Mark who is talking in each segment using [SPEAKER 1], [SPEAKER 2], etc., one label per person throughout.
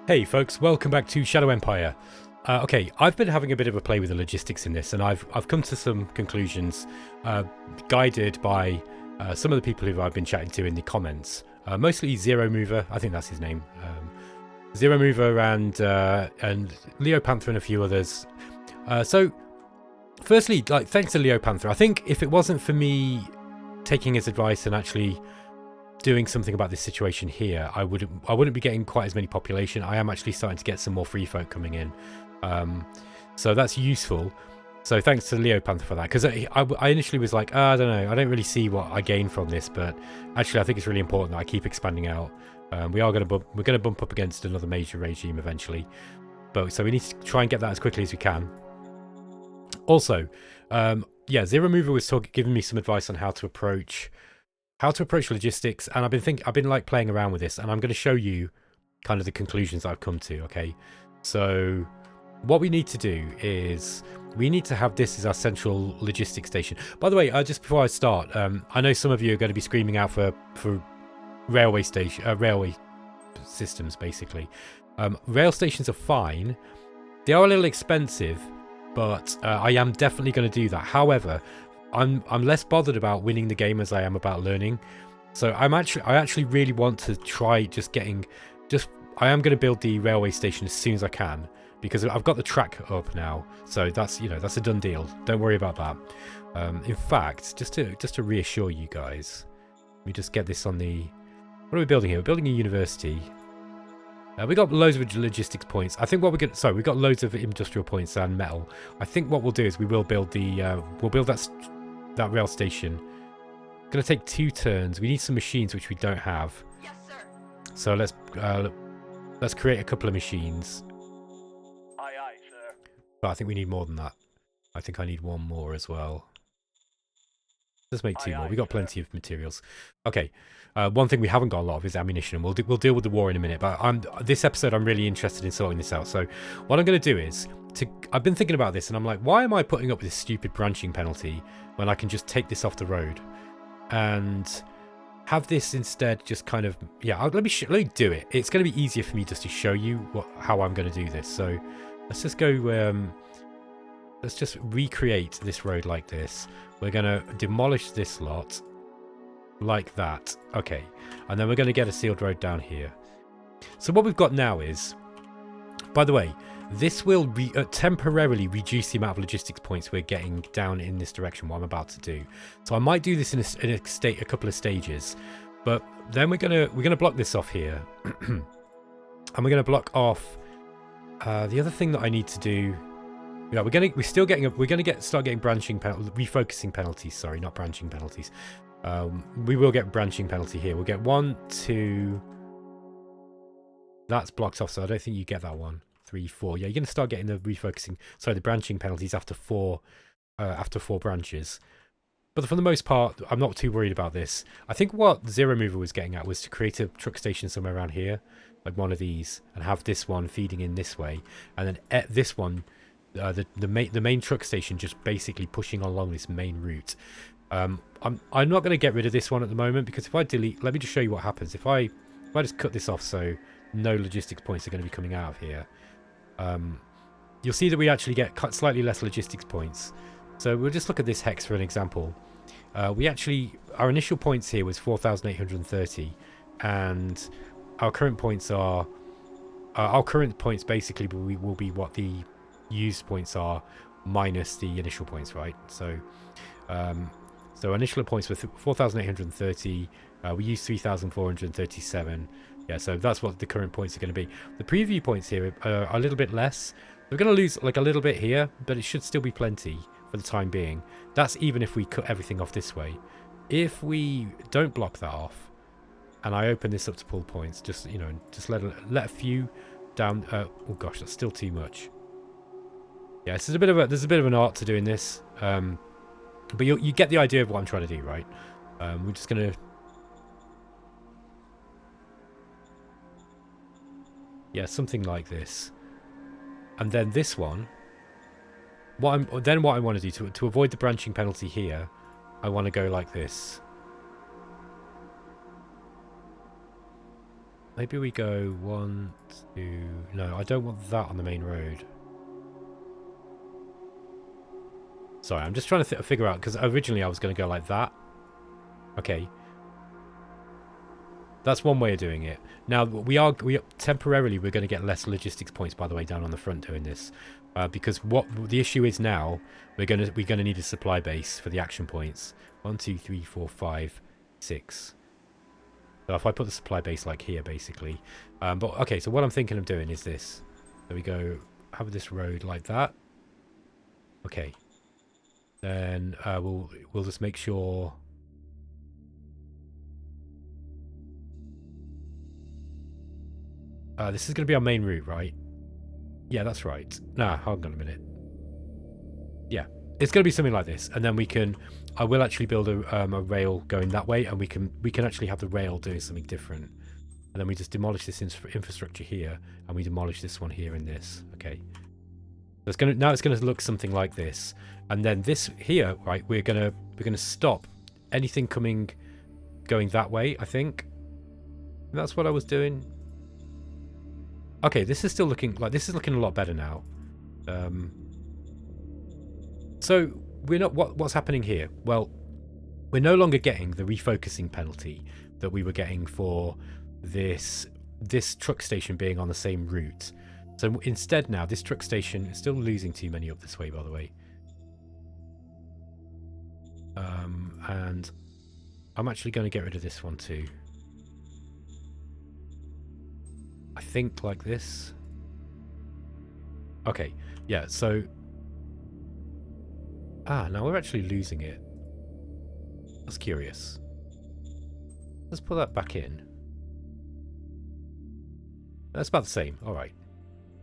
[SPEAKER 1] Hey folks, welcome back to Shadow Empire. Okay, I've been having a bit of a play with the logistics in this, and I've come to some conclusions, guided by some of the people who I've been chatting to in the comments. Mostly Zero Mover, I think that's his name. Zero Mover and Leo Panther and a few others. So, firstly, thanks to Leo Panther. I think if it wasn't for me taking his advice and actually doing something about this situation here, I wouldn't be getting quite as many population. I am actually starting to get some more free folk coming in, so that's useful. So thanks to Leo Panther for that, because I initially was like, I don't know, I don't really see what I gain from this, but actually I think it's really important that I keep expanding out. We're going to bump up against another major regime eventually, but so we need to try and get that as quickly as we can. Also, yeah, Zero Mover was giving me some advice on how to approach logistics, and I've been like playing around with this, and I'm going to show you kind of the conclusions I've come to. Okay, so what we need to do is we need to have this as our central logistics station. By the way, just before I start, I know some of you are going to be screaming out for railway systems. Basically, rail stations are fine. They are a little expensive, but I am definitely going to do that. However, I'm less bothered about winning the game as I am about learning. So I actually really want to try I am going to build the railway station as soon as I can, because I've got the track up now. So that's a done deal. Don't worry about that. In fact, just to reassure you guys, let me just get this on the. What are we building here? We're building a university. We got loads of logistics points. I think what we're going to... Sorry, we got loads of industrial points and metal. I think what we'll do is we will build that rail station. It's going to take 2 turns. We need some machines, which we don't have.
[SPEAKER 2] Yes, sir.
[SPEAKER 1] So let's create a couple of machines.
[SPEAKER 2] Aye, aye, sir.
[SPEAKER 1] But I think we need more than that. I think I need one more as well. Let's make 2 more. We got plenty of materials. Okay. One thing we haven't got a lot of is ammunition, and we'll deal with the war in a minute. But this episode, I'm really interested in sorting this out. So what I'm going to do is I've been thinking about this, and I'm like, why am I putting up this stupid branching penalty when I can just take this off the road and have this instead just kind of let me do it. It's going to be easier for me just to show you how I'm going to do this. So let's just go. Let's just recreate this road like this. We're going to demolish this lot like that. Okay. And then we're going to get a sealed road down here. So what we've got now is, by the way, this will temporarily reduce the amount of logistics points we're getting down in this direction, what I'm about to do. So I might do this in a couple of stages, but then we're gonna block this off here. And we're gonna block off the other thing that I need to do. Yeah, we're gonna start getting refocusing penalties. Sorry, not branching penalties. We will get branching penalty here. We'll get 1, 2. That's blocked off, so I don't think you get that 1, 3, 4. Yeah, you're gonna start getting the the branching penalties after 4 branches. But for the most part, I'm not too worried about this. I think what Zero Mover was getting at was to create a truck station somewhere around here, like one of these, and have this one feeding in this way, and then at this one. The main truck station just basically pushing along this main route. I'm not going to get rid of this one at the moment, because if I delete, let me just show you what happens if I just cut this off, so no logistics points are going to be coming out of here. You'll see that we actually get slightly less logistics points. So we'll just look at this hex for an example. Our initial points here was 4,830, and our current points basically will be what the used points are minus the initial points, right? So initial points were 4,830. We used 3,437. Yeah, so that's what the current points are going to be. The preview points here are a little bit less. We're going to lose like a little bit here, but it should still be plenty for the time being. That's even if we cut everything off this way. If we don't block that off and I open this up to pull points, just let a few down. Oh gosh, that's still too much. Yeah, there's a bit of an art to doing this, but you get the idea of what I'm trying to do, right? We're just gonna, something like this, and then this one. What I want to do to avoid the branching penalty here, I want to go like this. Maybe we go 1, 2... No, I don't want that on the main road. Sorry, I'm just trying to figure out, because originally I was going to go like that. Okay. That's one way of doing it. Now, temporarily, we're going to get less logistics points, by the way, down on the front doing this. Because what the issue is now, we're going to need a supply base for the action points. 1, 2, 3, 4, 5, 6. So if I put the supply base like here, basically. But okay, so what I'm thinking of doing is this. So we go have this road like that. Okay. Then we'll just make sure. This is going to be our main route, right? Yeah, that's right. Nah, hold on a minute. Yeah, it's going to be something like this, and then I will actually build a rail going that way, and we can actually have the rail doing something different, and then we just demolish this infrastructure here, and we demolish this one here and this. Okay. So it's going to look something like this, and then this here, right? We're gonna stop anything going that way. I think and that's what I was doing. Okay, this is still looking like this is looking a lot better now. So we're not what's happening here? Well, we're no longer getting the refocusing penalty that we were getting for this truck station being on the same route. So instead now, this truck station is still losing too many up this way, by the way. And I'm actually going to get rid of this one too. I think like this. Okay, yeah, so... now we're actually losing it. That's curious. Let's put that back in. That's about the same, alright.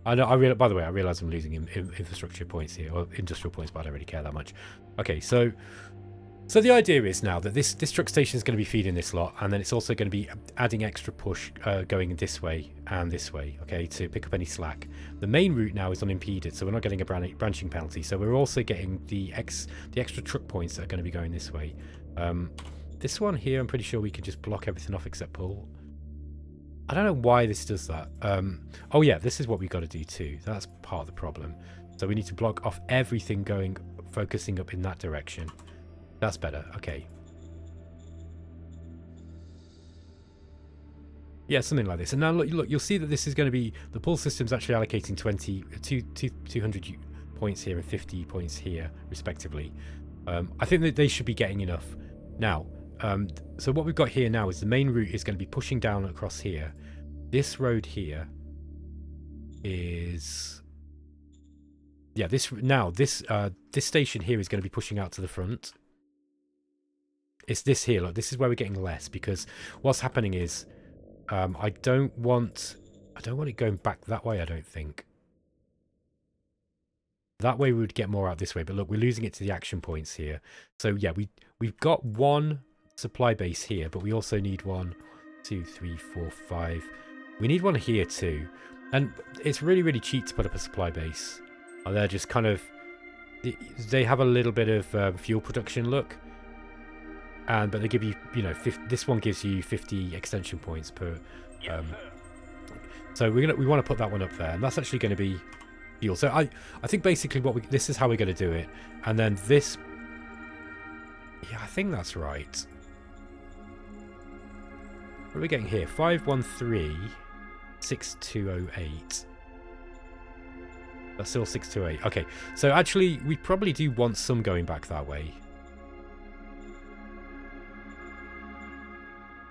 [SPEAKER 1] I know. By the way, I realise I'm losing infrastructure points here, or industrial points, but I don't really care that much. Okay, so the idea is now that this truck station is going to be feeding this lot, and then it's also going to be adding extra push going this way and this way, okay, to pick up any slack. The main route now is unimpeded, so we're not getting a branching penalty. So we're also getting the extra truck points that are going to be going this way. This one here, I'm pretty sure we can just block everything off except pull. I don't know why this does that. Oh yeah, this is what we've got to do too. That's part of the problem. So we need to block off everything focusing up in that direction. That's better. Okay. Yeah, something like this. And now look, you'll see that this is going to be the pull system's actually allocating 200 points here and 50 points here, respectively. I think that they should be getting enough. Now, so what we've got here now is the main route is going to be pushing down across here. This road here is... Yeah, this station here is going to be pushing out to the front. It's this here. Look, this is where we're getting less, because what's happening is I don't want it going back that way. I don't think that way we would get more out this way. But look, we're losing it to the action points here. So yeah, we've got one supply base here, but we also need 1, 2, 3, 4, 5. We need one here too, and it's really, really cheap to put up a supply base. They're just kind of, they have a little bit of fuel production look. But they give you, this one gives you 50 extension points per. So we want to put that one up there, and that's actually going to be fuel. So I think basically this is how we're going to do it, and then this. Yeah, I think that's right. What are we getting here? 513 6208. That's still 628. Okay, so actually we probably do want some going back that way.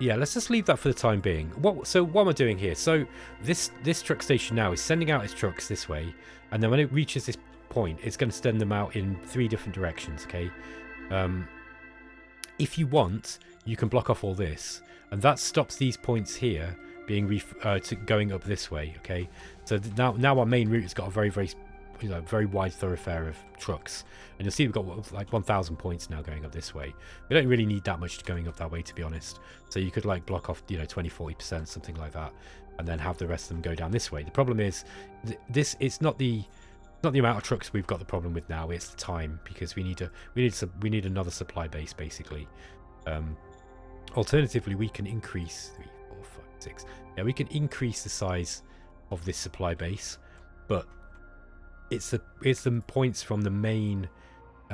[SPEAKER 1] Yeah, let's just leave that for the time being. So what am I doing here? So this truck station now is sending out its trucks this way, and then when it reaches this point, it's going to send them out in 3 different directions. Okay. If you want, you can block off all this, and that stops these points here being going up this way. Okay. So now our main route has got a very, very very wide thoroughfare of trucks, and you'll see we've got like 1,000 points now going up this way. We don't really need that much going up that way, to be honest. So you could like block off 20-40%, something like that, and then have the rest of them go down this way. The problem is it's not the amount of trucks we've got the problem with now, it's the time, because we need another supply base basically. Alternatively, we can increase 3, 4, 5, 6. Yeah, we can increase the size of this supply base, but it's the points from the main.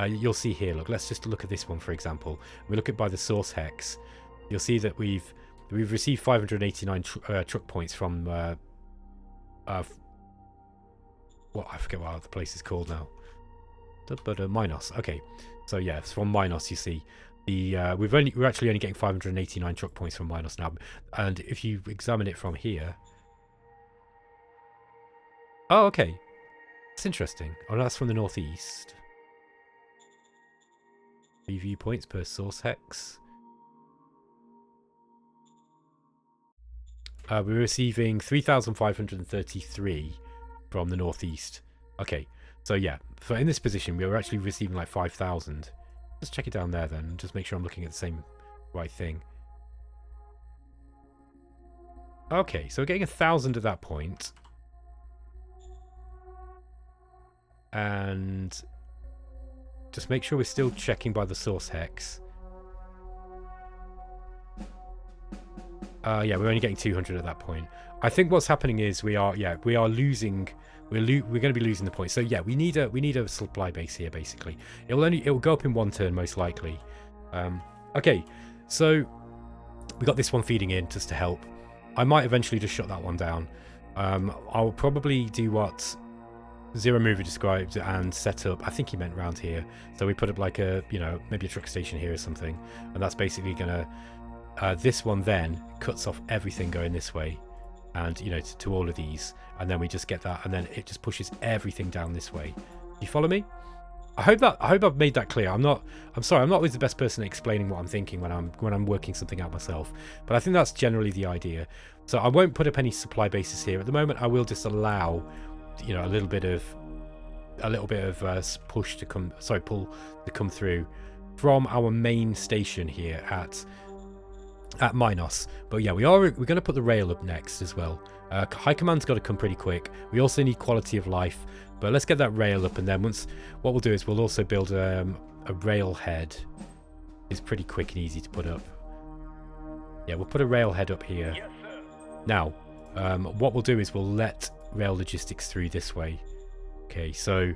[SPEAKER 1] You'll see here. Look, let's just look at this one for example. We look at by the source hex. You'll see that we've received 589 truck points from what I forget what the place is called now. But Minos. Okay, so yeah, it's from Minos. You see, the we're actually only getting 589 truck points from Minos now, and if you examine it from here, oh, okay, it's interesting. Oh, that's from the northeast. 3 viewpoints per source hex. We're receiving 3,533 from the northeast. Okay, so yeah, for in this position, we were actually receiving like 5,000. Let's check it down there then, just make sure I'm looking at the same right thing. Okay, so we're getting 1,000 at that point. And just make sure we're still checking by the source hex. Yeah, we're only getting 200 at that point. I think what's happening is we are losing. We're going to be losing the points. So yeah, we need a supply base here basically. It'll go up in one turn most likely. Okay, so we got this one feeding in just to help. I might eventually just shut that one down. I'll probably do what Zero Mover described and set up. I think he meant round here. So we put up like a maybe a truck station here or something, and that's basically gonna. This one then cuts off everything going this way, and to all of these, and then we just get that, and then it just pushes everything down this way. You follow me? I hope I've made that clear. I'm sorry, I'm not always the best person at explaining what I'm thinking when I'm working something out myself, but I think that's generally the idea. So I won't put up any supply bases here at the moment. I will just allow a little bit of pull to come through from our main station here at Minos. But yeah, we're going to put the rail up next as well. High command's got to come pretty quick. We also need quality of life, but let's get that rail up, and then what we'll do is we'll also build a rail head. It's pretty quick and easy to put up. Yeah, we'll put a rail head up here.
[SPEAKER 2] Yes, sir.
[SPEAKER 1] Now, what we'll do is we'll let rail logistics through this way. Okay, so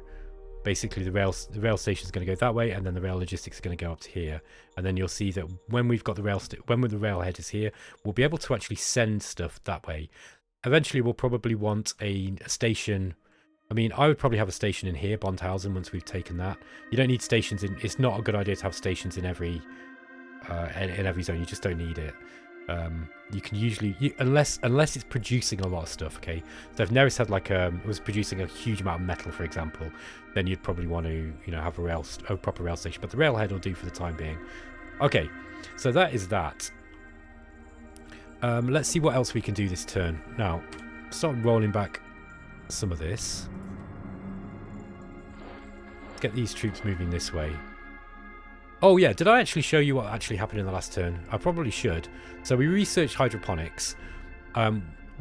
[SPEAKER 1] basically the rail station is going to go that way, and then the rail logistics is going to go up to here, and then you'll see that when we've got the the rail head is here, we'll be able to actually send stuff that way. Eventually we'll probably want a station. I mean, I would probably have a station in here, Bondhausen, once we've taken that. You don't need stations in. It's not a good idea to have stations in every zone. You just don't need it. You can usually, unless it's producing a lot of stuff. Okay, so if Neris had was producing a huge amount of metal, for example, then you'd probably want to have a proper rail station. But the railhead will do for the time being. Okay, so that is that. Let's see what else we can do this turn. Now, start rolling back some of this. Let's get these troops moving this way. Oh yeah, did I actually show you what actually happened in the last turn? I probably should. So we researched hydroponics.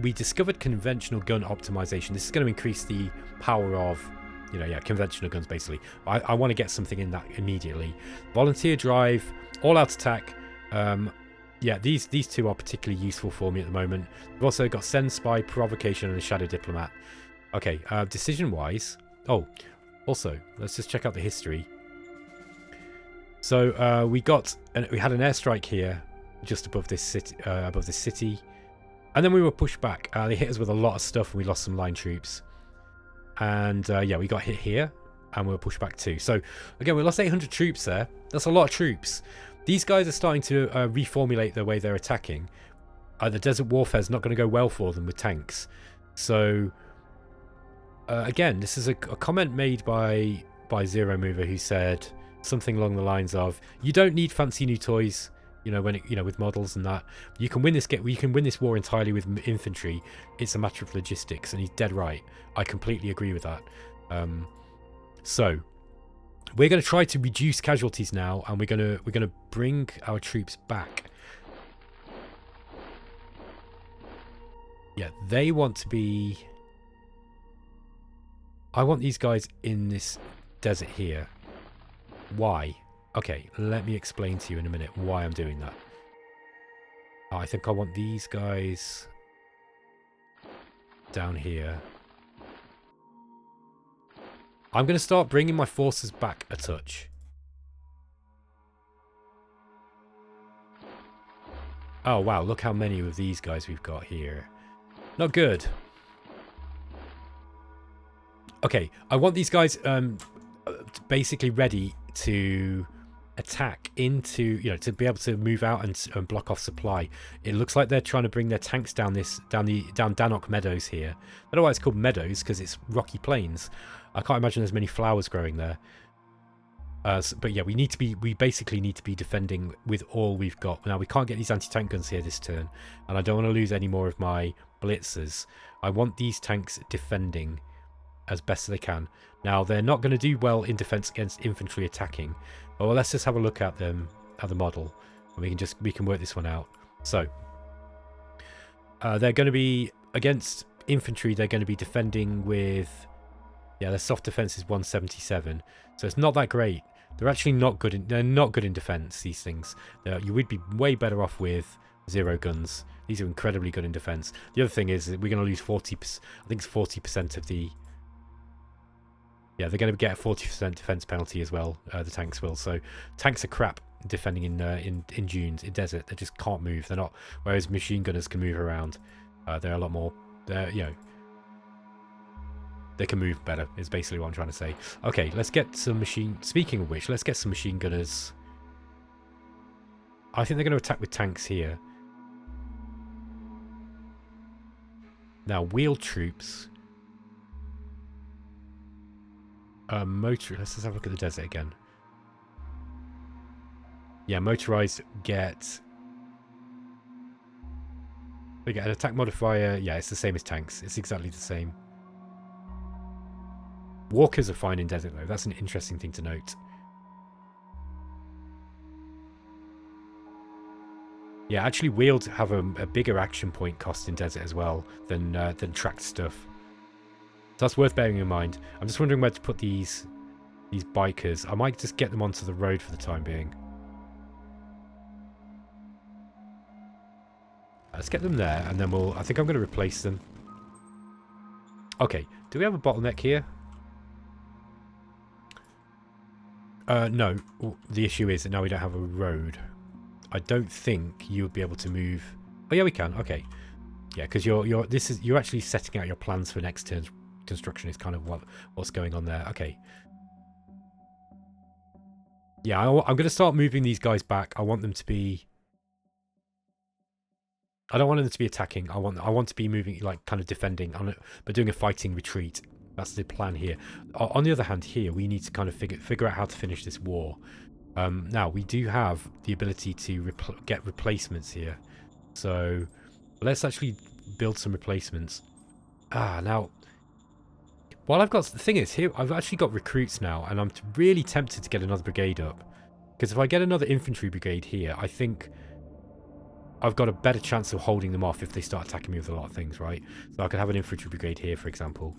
[SPEAKER 1] We discovered conventional gun optimization. This is going to increase the power of, conventional guns basically. I want to get something in that immediately. Volunteer drive, all-out attack. Yeah, these two are particularly useful for me at the moment. We've also got Send Spy, Provocation, and a Shadow Diplomat. Okay, decision-wise... Oh, also, let's just check out the history. So we had an airstrike here, just above this city, and then we were pushed back. They hit us with a lot of stuff, and we lost some line troops. And yeah, we got hit here, and we were pushed back too. So again, we lost 800 troops there. That's a lot of troops. These guys are starting to reformulate the way they're attacking. The desert warfare is not going to go well for them with tanks. So again, this is a comment made by Zero Mover, who said something along the lines of, "You don't need fancy new toys, with models and that. You can win this war entirely with infantry. It's a matter of logistics." And he's dead right. I completely agree with that. So we're going to try to reduce casualties now, and we're going to bring our troops back. Yeah, they want to be... I want these guys in this desert here. Why? Okay, let me explain to you in a minute why I'm doing that. Oh, I think I want these guys down here. I'm going to start bringing my forces back a touch. Oh, wow. Look how many of these guys we've got here. Not good. Okay. I want these guys basically ready to attack into, you know, to be able to move out and block off supply. It looks like they're trying to bring their tanks down Danok Meadows here. I don't know why it's called meadows, because it's rocky plains. I can't imagine there's many flowers growing there. But yeah, we basically need to be defending with all we've got. Now, we can't get these anti-tank guns here this turn, and I don't want to lose any more of my blitzers. I want these tanks defending as best as they can. Now, they're not going to do well in defense against infantry attacking. Well, let's just have a look at them, at the model, and we can work this one out. So, they're going to be against infantry. They're going to be defending with, yeah, their soft defense is 177, so it's not that great. They're actually not good in, they're not good in defense, these things. You would be way better off with 0 guns. These are incredibly good in defense. The other thing is that we're going to lose 40%, I think it's 40% of the, yeah, they're going to get a 40% defense penalty as well, the tanks will. So tanks are crap defending in dunes, in desert. They just can't move. They're not, whereas machine gunners can move around. They're a lot more, you know, they can move better, is basically what I'm trying to say. Okay, let's get some machine... Speaking of which, let's get some machine gunners. I think they're going to attack with tanks here. Now, wheeled troops. Let's just have a look at the desert again. Yeah, motorized get... We get an attack modifier. Yeah, it's the same as tanks. It's exactly the same. Walkers are fine in desert, though. That's an interesting thing to note. Yeah, actually, wheeled have a bigger action point cost in desert as well than tracked stuff. So that's worth bearing in mind. I'm just wondering where to put these bikers. I might just get them onto the road for the time being. Let's get them there, and then we'll... I think I'm going to replace them. Okay, do we have a bottleneck here? No, the issue is that now we don't have a road. I don't think you would be able to move. Oh yeah, we can. Okay, yeah, because you're actually setting out your plans for next turn's construction. Is kind of what's going on there. Okay. Yeah, I'm going to start moving these guys back. I want them to be. I don't want them to be attacking. I want to be moving, like kind of defending on it, but doing a fighting retreat. That's the plan here. On the other hand, here we need to kind of figure out how to finish this war. Now we do have the ability to get replacements here, so let's actually build some replacements. Now, while I've got the thing is here, I've actually got recruits now, and I'm really tempted to get another brigade up, because if I get another infantry brigade here, I think I've got a better chance of holding them off if they start attacking me with a lot of things, right? So I could have an infantry brigade here, for example.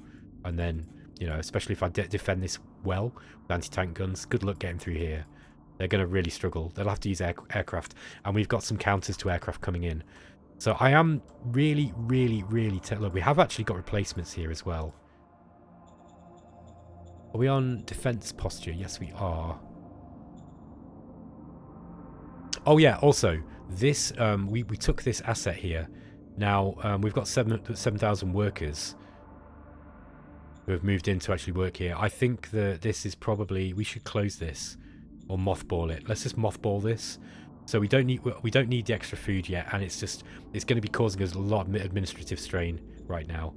[SPEAKER 1] And then, you know, especially if I defend this well with anti-tank guns, good luck getting through here. They're going to really struggle. They'll have to use aircraft. And we've got some counters to aircraft coming in. So I am really, really, really... Look, we have actually got replacements here as well. Are we on defense posture? Yes, we are. Oh, yeah, also, this... we took this asset here. Now, we've got 7,000 workers who have moved in to actually work here. I think that this is probably... We should close this or mothball it. Let's just mothball this. So we don't need the extra food yet, and it's going to be causing us a lot of administrative strain right now.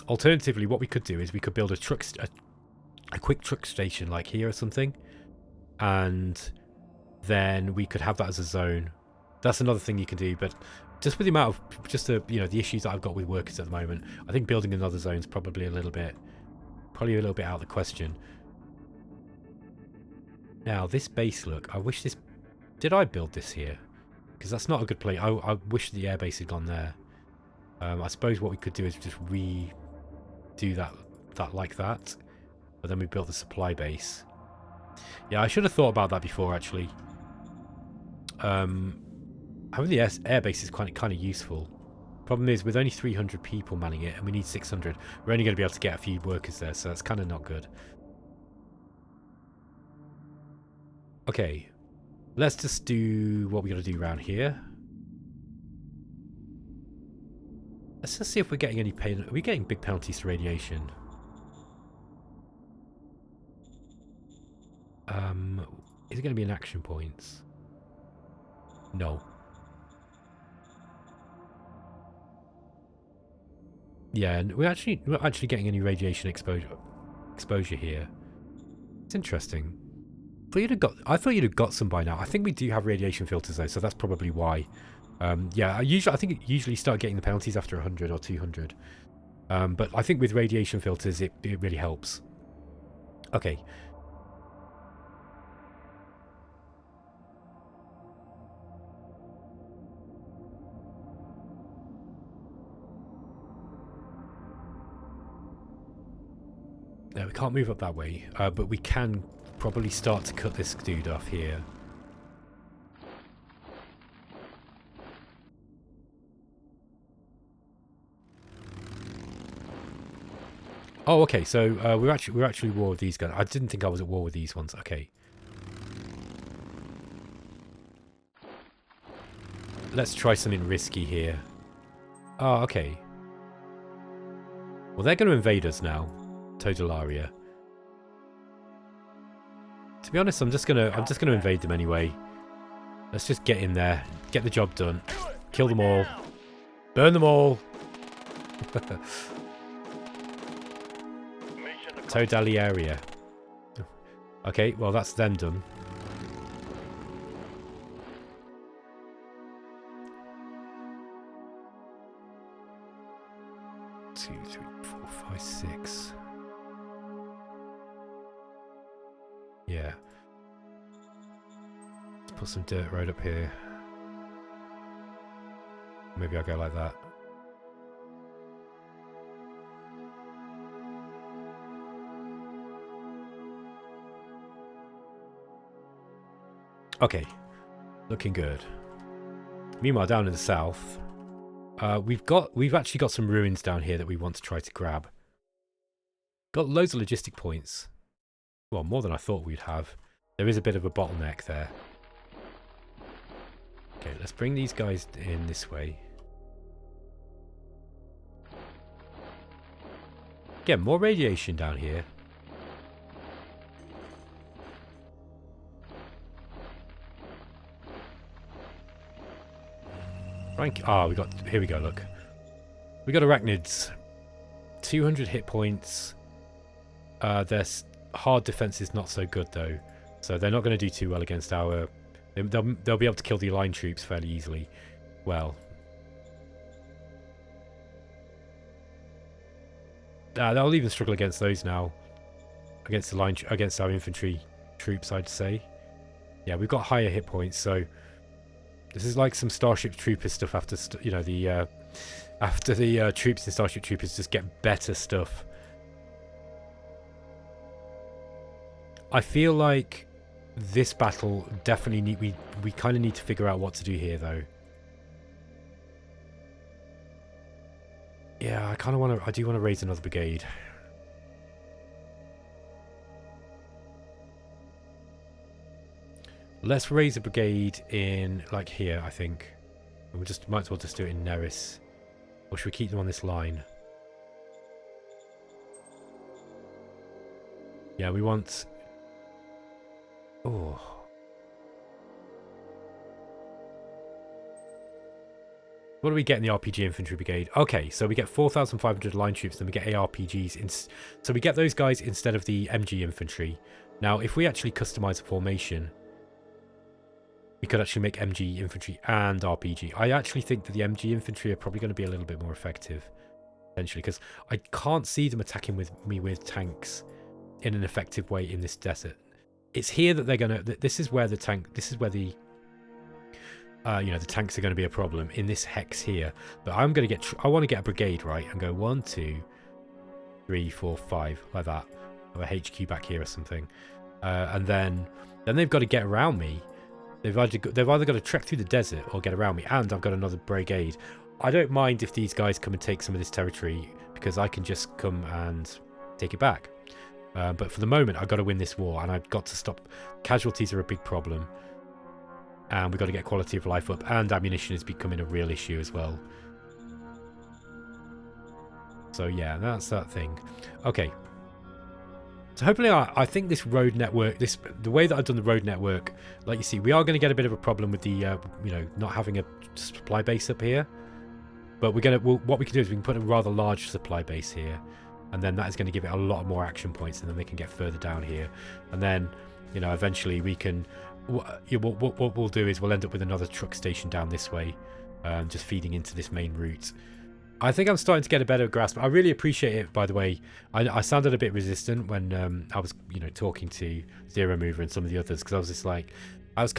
[SPEAKER 1] Alternatively, what we could do is we could build a quick truck station like here or something, and then we could have that as a zone. That's another thing you can do, but just with the amount of the issues that I've got with workers at the moment, I think building another zone is probably a little bit out of the question. Now this base, look, I wish this... Did I build this here? Because that's not a good place. I wish the airbase had gone there. I suppose what we could do is just redo that like that, but then we built the supply base. Yeah, I should have thought about that before, actually. having the air base is kind of useful. Problem is, with only 300 people manning it, and we need 600, we're only going to be able to get a few workers there, so that's kind of not good. Okay, let's just do what we got to do around here. Let's just see if we're getting any pain. Are we getting big penalties to radiation? Is it going to be in action points? No. Yeah, and we're not actually getting any radiation exposure here. It's interesting. I thought you'd have got some by now. I think we do have radiation filters though, so that's probably why. Yeah, I think it usually start getting the penalties after 100 or 200. But I think with radiation filters, it really helps. Okay. No, we can't move up that way, but we can probably start to cut this dude off here. Oh, okay. So we're actually at war with these guys. I didn't think I was at war with these ones. Okay. Let's try something risky here. Oh, okay. Well, they're going to invade us now. Todalaria. To be honest, I'm just gonna invade them anyway. Let's just get in there, get the job done, kill them all, burn them all. Todalaria. Okay, well that's them done. Two, three, four, five, six. Yeah. Let's put some dirt road up here. Maybe I'll go like that. Okay. Looking good. Meanwhile, down in the south, we've actually got some ruins down here that we want to try to grab. Got loads of logistic points. Well, more than I thought we'd have. There is a bit of a bottleneck there. Okay, let's bring these guys in this way. Get more radiation down here. Rank. Ah, here we go, look. We got arachnids. 200 hit points. Their hard defense is not so good though, so they're not going to do too well against our. They'll be able to kill the line troops fairly easily. Well, they'll even struggle against those now. Against our infantry troops, I'd say. Yeah, we've got higher hit points, so this is like some Starship Troopers stuff. After the troops in Starship Troopers just get better stuff. I feel like this battle definitely we kind of need to figure out what to do here though. Yeah, I do want to raise another brigade. Let's raise a brigade in like here, I think. And might as well just do it in Neris. Or should we keep them on this line? Yeah, we want. Oh. What do we get in the RPG Infantry Brigade? Okay, so we get 4,500 line troops, then we get ARPGs. So we get those guys instead of the MG Infantry. Now, if we actually customize a formation, we could actually make MG Infantry and RPG. I actually think that the MG Infantry are probably going to be a little bit more effective, eventually, because I can't see them attacking me with tanks in an effective way in this desert. It's here that they're going to. This is where the the tanks are going to be a problem in this hex here. But I want to get a brigade, right, and go 1, 2, 3, 4, 5 like that, or a HQ back here or something, and then they've got to get around me. They've either got to trek through the desert or get around me, and I've got another brigade. I don't mind if these guys come and take some of this territory, because I can just come and take it back. But for the moment, I've got to win this war, and I've got to stop. Casualties are a big problem, and we've got to get quality of life up, and ammunition is becoming a real issue as well. So yeah, that's that thing. Okay. So hopefully, I think this road network, the way that I've done the road network, like you see, we are going to get a bit of a problem with the, you know, not having a supply base up here. But what we can do is we can put a rather large supply base here, and then that is going to give it a lot more action points, and then they can get further down here, and then, you know, eventually we can. What we'll do is we'll end up with another truck station down this way, just feeding into this main route. I think I'm starting to get a better grasp. I really appreciate it, by the way. I sounded a bit resistant when I was, you know, talking to Zero Mover and some of the others, because I was just like, as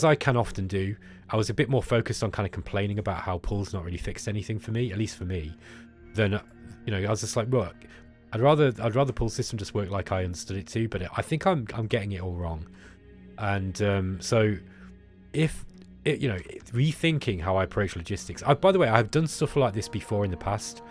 [SPEAKER 1] I can often do, I was a bit more focused on kind of complaining about how Pull's not really fixed anything for me, at least for me, than, you know, I was just like, look, I'd rather Pull's system just work like I understood it to, but I think I'm getting it all wrong. And so if you know, rethinking how I approach logistics. By the way, I've done stuff like this before in the past,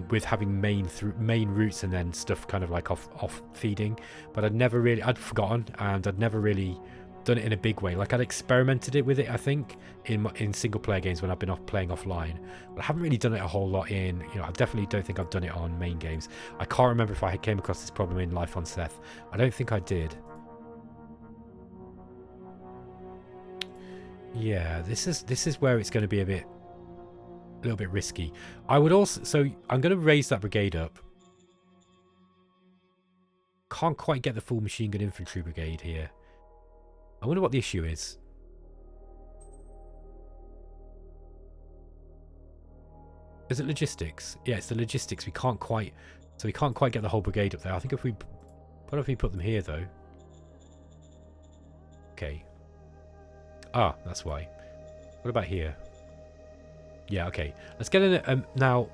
[SPEAKER 1] with having main routes and then stuff kind of like off feeding, but I'd forgotten, and I'd never really done it in a big way. Like, I'd experimented with it, I think, in single player games when I've been playing offline, but I haven't really done it a whole lot in, you know, I definitely don't think I've done it on main games. I can't remember if I came across this problem in Life on Seth. I don't think I did. Yeah, this is where it's going to be a little bit risky. I would also, so I'm going to raise that brigade up. Can't quite get the full machine gun infantry brigade here. I wonder what the issue is. Is it logistics? Yeah, it's the logistics. We can't quite get the whole brigade up there. I think if we put them here though. Okay. Ah, that's why. What about here? Yeah, okay. Let's get in. Now,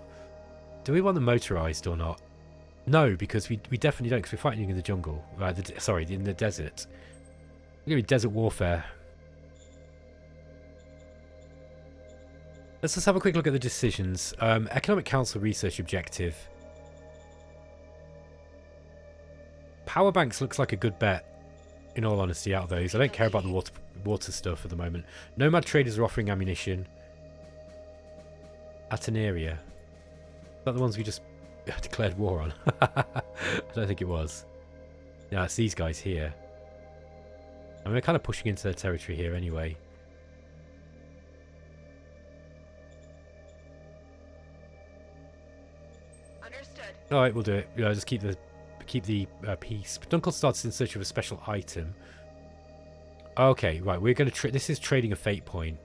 [SPEAKER 1] do we want them motorized or not? No, because we definitely don't, because we're fighting in the jungle. Sorry, in the desert. We're going to be desert warfare. Let's just have a quick look at the decisions. Economic Council research objective. Power banks looks like a good bet, in all honesty, out of those. I don't care about the water stuff at the moment. Nomad traders are offering ammunition at an area. Is that the ones we just declared war on? I don't think it was. No, it's these guys here. And we're kind of pushing into their territory here anyway.
[SPEAKER 2] Understood.
[SPEAKER 1] All right, we'll do it. Yeah, just keep the peace. Dunkel starts in search of a special item. Okay, right. We're going to. This is trading a fate point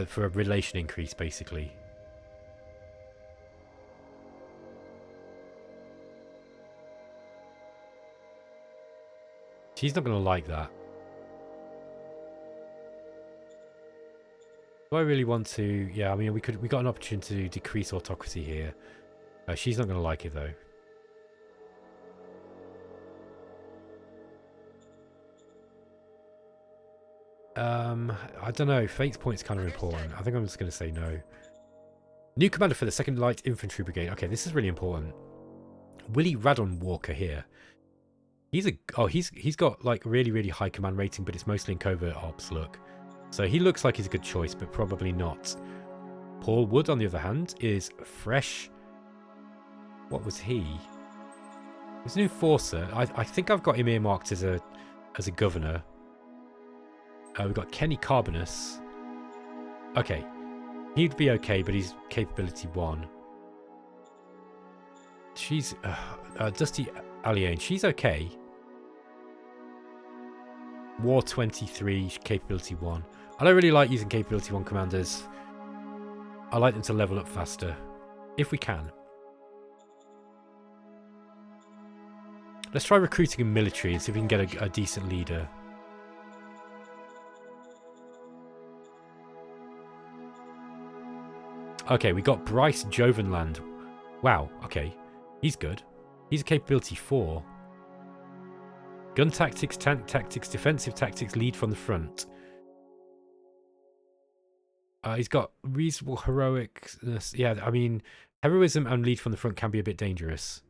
[SPEAKER 1] for a relation increase, basically. She's not going to like that. Do I really want to? Yeah, I mean, we got an opportunity to decrease autocracy here. She's not going to like it though. I don't know. Fate's point's kind of important. I think I'm just going to say no. New commander for the 2nd Light Infantry Brigade. Okay, this is really important. Willie Radon Walker here. He's got like really high command rating, but it's mostly in covert ops. Look, so he looks like he's a good choice, but probably not. Paul Wood, on the other hand, is fresh. What was he? He's an enforcer. I think I've got him earmarked as a governor. We've got Kenny Carbonus. Okay. He'd be okay, but he's capability 1. She's... Dusty Alliane. She's okay. War 23, capability 1. I don't really like using capability 1 commanders. I like them to level up faster. If we can. Let's try recruiting a military and see if we can get a decent leader. Okay, we got Bryce Jovenland. Wow, okay. He's good. He's a capability 4. Gun tactics, tank tactics, defensive tactics, lead from the front. He's got reasonable heroicness. Yeah, I mean, heroism and lead from the front can be a bit dangerous.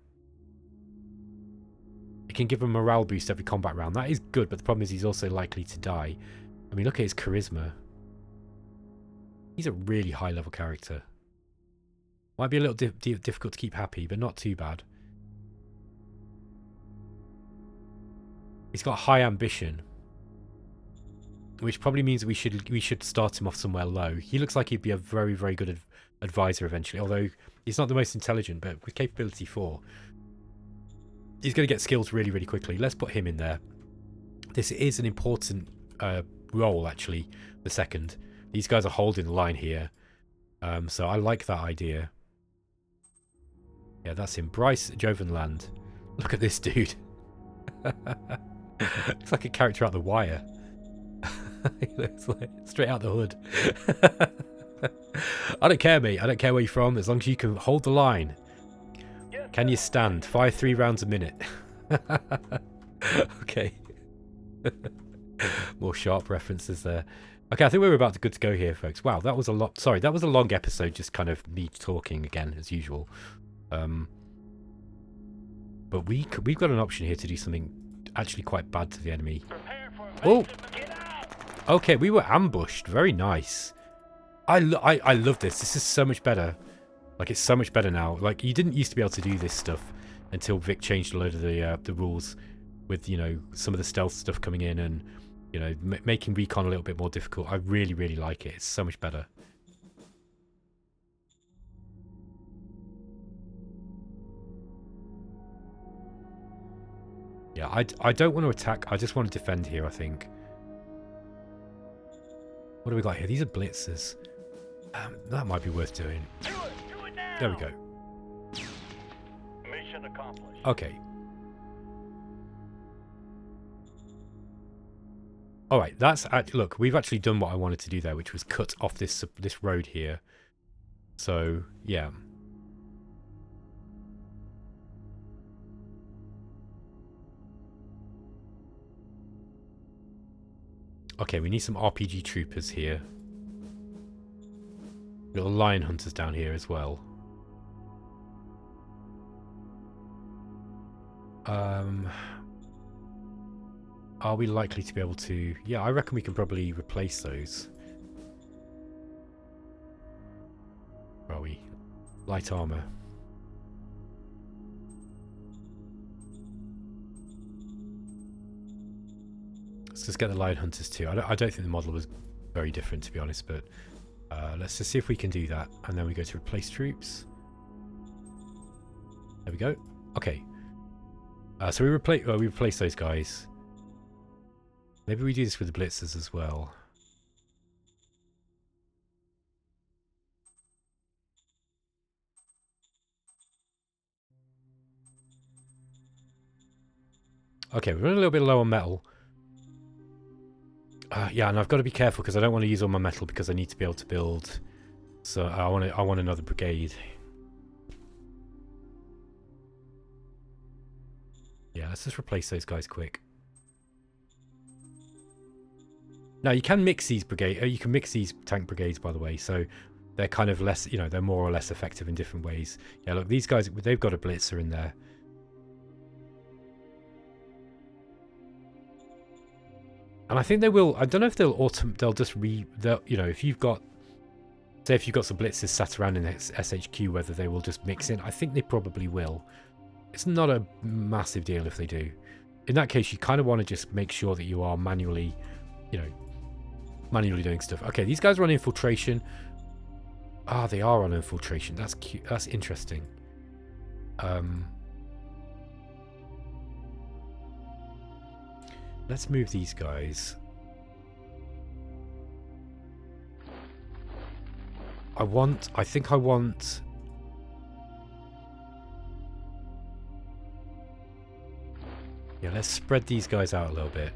[SPEAKER 1] It can give him a morale boost every combat round. That is good, but the problem is he's also likely to die. I mean, look at his charisma. He's a really high-level character. Might be a little difficult to keep happy, but not too bad. He's got high ambition, which probably means we should start him off somewhere low. He looks like he'd be a very, very good advisor eventually, although he's not the most intelligent, but with capability 4, he's going to get skills really, really quickly. Let's put him in there. This is an important role, actually, the second. These guys are holding the line here, so I like that idea. Yeah, that's him. Bryce Jovenland. Look at this dude. Looks like a character out The Wire. He looks like straight out the hood. I don't care, mate. I don't care where you're from, as long as you can hold the line. Can you stand? Fire 3 rounds a minute. Okay. More sharp references there. Okay, I think we're about good to go here, folks. Wow, that was a lot. Sorry, that was a long episode, just kind of me talking again, as usual. But we've got an option here to do something actually quite bad to the enemy. Oh! Okay, we were ambushed. Very nice. I love this. This is so much better. Like, it's so much better now. Like, you didn't used to be able to do this stuff until Vic changed a load of the rules with, you know, some of the stealth stuff coming in and, you know, making recon a little bit more difficult. I really, really like it. It's so much better. Yeah, I don't want to attack. I just want to defend here, I think. What do we got here? These are blitzers. That might be worth doing.
[SPEAKER 2] Do it now.
[SPEAKER 1] There we go.
[SPEAKER 2] Mission accomplished.
[SPEAKER 1] Okay. All right, that's look. We've actually done what I wanted to do there, which was cut off this road here. So yeah. Okay, we need some RPG troopers here. Little lion hunters down here as well. Are we likely to be able to... Yeah, I reckon we can probably replace those. Where are we? Light armor. Let's just get the lion hunters too. I don't think the model was very different, to be honest, but let's just see if we can do that. And then we go to replace troops. There we go. Okay. So we replace those guys. Maybe we do this with the blitzers as well. Okay, we're running a little bit low on metal. Yeah, and I've got to be careful because I don't want to use all my metal because I need to be able to build. So I want another brigade. Yeah, let's just replace those guys quick. Now you can mix these you can mix these tank brigades, by the way. So they're kind of less, you know, they're more or less effective in different ways. Yeah, look, these guys, they've got a blitzer in there. And I think they will. I don't know if they'll just you know, if you've got, say, if you've got some blitzers sat around in SHQ, whether they will just mix in. I think they probably will. It's not a massive deal if they do. In that case, you kind of want to just make sure that you are manually, you know, manually doing stuff. Okay, these guys are on infiltration. Ah, they are on infiltration. That's cute. That's interesting. Let's move these guys. I think I want... Yeah, let's spread these guys out a little bit.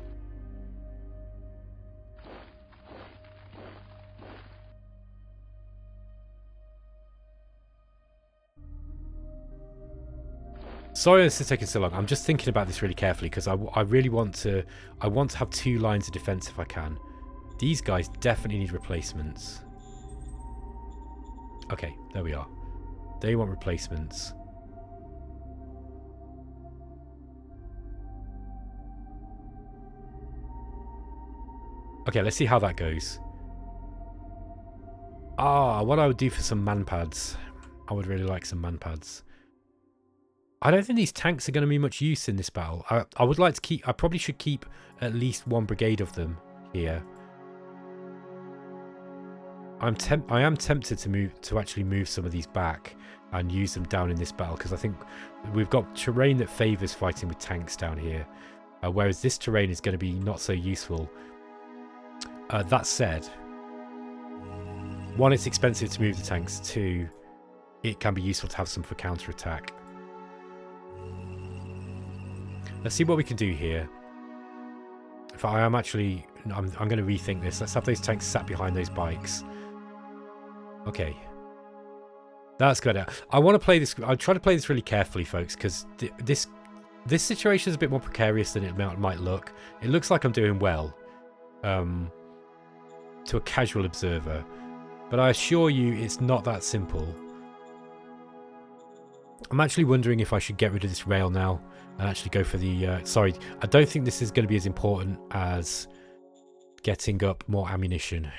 [SPEAKER 1] Sorry this is taking so long. I'm just thinking about this really carefully because I really want to... I want to have 2 lines of defense if I can. These guys definitely need replacements. Okay, there we are. They want replacements. Okay, let's see how that goes. Ah, what I would do for some man pads. I would really like some man pads. I don't think these tanks are going to be much use in this battle. I would like to keep... I probably should keep at least 1 brigade of them here. I am tempted to actually move some of these back and use them down in this battle because I think we've got terrain that favours fighting with tanks down here, whereas this terrain is going to be not so useful. That said, 1, it's expensive to move the tanks. 2, it can be useful to have some for counter-attack. Let's see what we can do here. If I am actually... I'm going to rethink this. Let's have those tanks sat behind those bikes. Okay. That's good. I want to play this... I'll try to play this really carefully, folks, because this situation is a bit more precarious than it might look. It looks like I'm doing well. To a casual observer, but I assure you it's not that simple. I'm actually wondering if I should get rid of this rail now and actually go for the sorry, I don't think this is going to be as important as getting up more ammunition.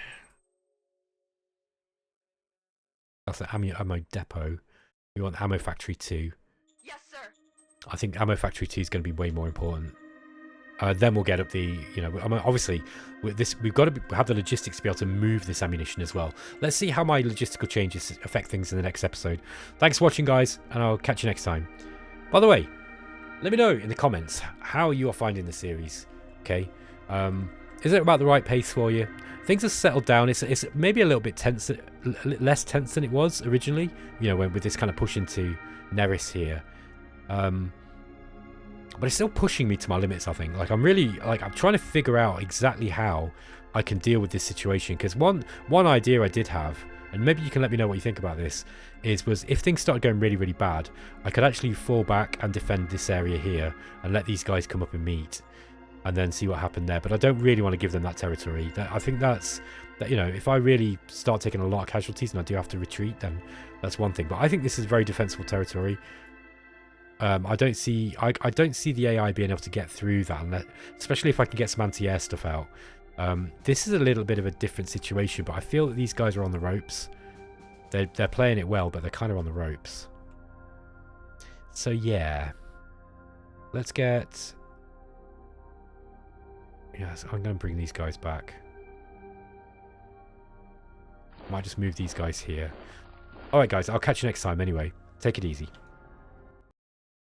[SPEAKER 1] That's the ammo depot. We want ammo factory 2.
[SPEAKER 3] Yes, sir.
[SPEAKER 1] I think ammo factory 2 is going to be way more important. Then we'll get up the, you know, I mean, obviously, with this, we've got to have the logistics to be able to move this ammunition as well. Let's see how my logistical changes affect things in the next episode. Thanks for watching, guys, and I'll catch you next time. By the way, let me know in the comments how you are finding the series, okay? Is it about the right pace for you? Things have settled down. It's maybe a little bit tense, less tense than it was originally, you know, with this kind of push into Neris here. But it's still pushing me to my limits, I think. Like, I'm trying to figure out exactly how I can deal with this situation. Because one idea I did have, and maybe you can let me know what you think about this, was if things started going really, really bad, I could actually fall back and defend this area here and let these guys come up and meet and then see what happened there. But I don't really want to give them that territory. I think that, you know, if I really start taking a lot of casualties and I do have to retreat, then that's one thing. But I think this is very defensible territory. I don't see the AI being able to get through that, especially if I can get some anti-air stuff out. This is a little bit of a different situation, but I feel that these guys are on the ropes. They're playing it well, but they're kind of on the ropes. So yeah, let's get... Yes, I'm going to bring these guys back. Might just move these guys here. Alright guys, I'll catch you next time anyway. Take it easy.